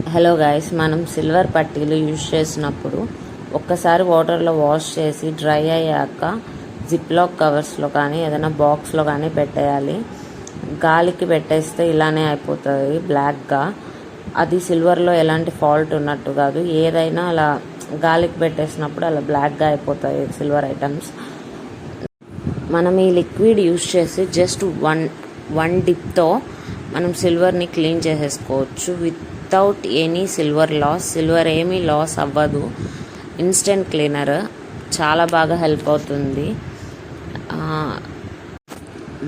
Hello guys, మనం silver పట్టీలు use చేసినప్పుడు ఒక్కసారి వాటర్లో వాష్ చేసి డ్రై అయ్యాక జిప్లాక్ కవర్స్లో కానీ ఏదైనా బాక్స్లో కానీ పెట్టేయాలి. గాలికి పెట్టేస్తే ఇలానే అయిపోతుంది బ్లాక్గా. అది సిల్వర్లో ఎలాంటి ఫాల్ట్ ఉన్నట్టు కాదు, ఏదైనా అలా గాలికి పెట్టేసినప్పుడు అలా బ్లాక్గా అయిపోతాయి సిల్వర్ ఐటమ్స్. మనం ఈ లిక్విడ్ యూజ్ చేసి జస్ట్ వన్ డిప్తో మనం సిల్వర్ని క్లీన్ చేసేసుకోవచ్చు without any silver loss. Silver ఏమీ లాస్ అవ్వదు. ఇన్స్టెంట్ క్లీనర్ చాలా బాగా హెల్ప్ అవుతుంది.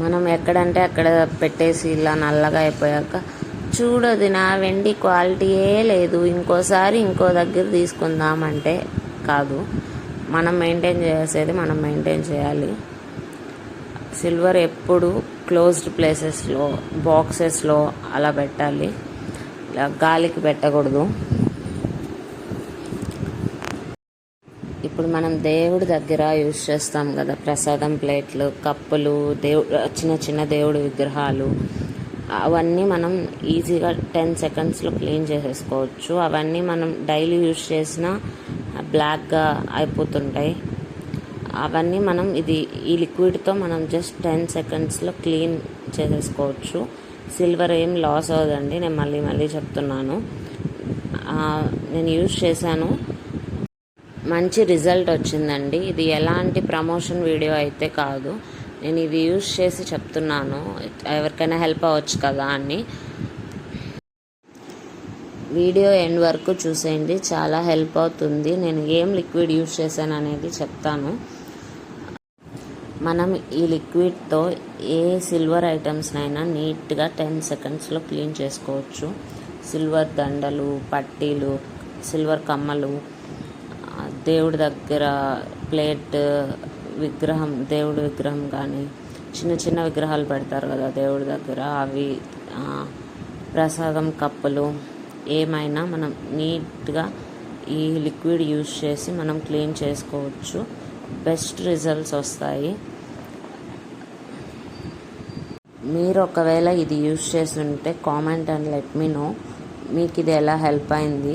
మనం ఎక్కడంటే అక్కడ పెట్టేసి ఇలా నల్లగా అయిపోయాక చూడదు నా వెండి క్వాలిటీయే లేదు, ఇంకోసారి ఇంకో దగ్గర తీసుకుందామంటే కాదు. మనం మెయింటైన్ చేసేది మనం మెయింటైన్ చేయాలి. సిల్వర్ ఎప్పుడు క్లోజ్డ్ ప్లేసెస్లో, బాక్సెస్లో అలా పెట్టాలి, ఇలా గాలికి పెట్టకూడదు. ఇప్పుడు మనం దేవుడి దగ్గర యూజ్ చేస్తాం కదా, ప్రసాదం ప్లేట్లు, కప్పులు, చిన్న చిన్న దేవుడి విగ్రహాలు, అవన్నీ మనం ఈజీగా 10 సెకండ్స్లో క్లీన్ చేసేసుకోవచ్చు. అవన్నీ మనం డైలీ యూజ్ చేసినా బ్లాక్గా అయిపోతుంటాయి. అవన్నీ మనం ఈ లిక్విడ్తో మనం జస్ట్ 10 సెకండ్స్లో క్లీన్ చేసేసుకోవచ్చు. సిల్వర్ ఏం లాస్ అవ్వదండి, నేను మళ్ళీ చెప్తున్నాను. నేను యూజ్ చేశాను, మంచి రిజల్ట్ వచ్చిందండి. ఇది ఎలాంటి ప్రమోషన్ వీడియో అయితే కాదు, నేను ఇది యూజ్ చేసి చెప్తున్నాను, ఎవరికైనా హెల్ప్ అవ్వచ్చు కదా అని. వీడియో ఎండ్ వరకు చూసేయండి, చాలా హెల్ప్ అవుతుంది. నేను ఏం లిక్విడ్ యూజ్ చేశాను అనేది చెప్తాను. మనం ఈ లిక్విడ్తో ఏ సిల్వర్ ఐటమ్స్నైనా నీట్గా 10 సెకండ్స్లో క్లీన్ చేసుకోవచ్చు. సిల్వర్ దండలు, పట్టీలు, సిల్వర్ కమ్మలు, దేవుడి దగ్గర ప్లేట్, విగ్రహం, దేవుడి విగ్రహం కానీ చిన్న చిన్న విగ్రహాలు పెడతారు కదా దేవుడి దగ్గర, అవి, ప్రసాదం కప్పులు, ఏమైనా మనం నీట్గా ఈ లిక్విడ్ యూజ్ చేసి మనం క్లీన్ చేసుకోవచ్చు. బెస్ట్ రిజల్ట్స్ వస్తాయి. మీరు ఒకవేళ ఇది యూజ్ చేస్తుంటే comment and let me know మీకు ఇది ఎలా హెల్ప్ అయింది.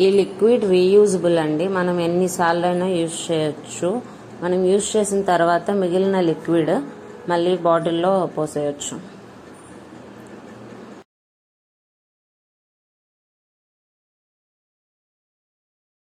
ఈ లిక్విడ్ రీయూజబుల్ అండి, మనం ఎన్నిసార్లు అయినా యూజ్ చేయొచ్చు. మనం యూజ్ చేసిన తర్వాత మిగిలిన లిక్విడ్ మళ్ళీ బాటిల్లో పోసేయచ్చు.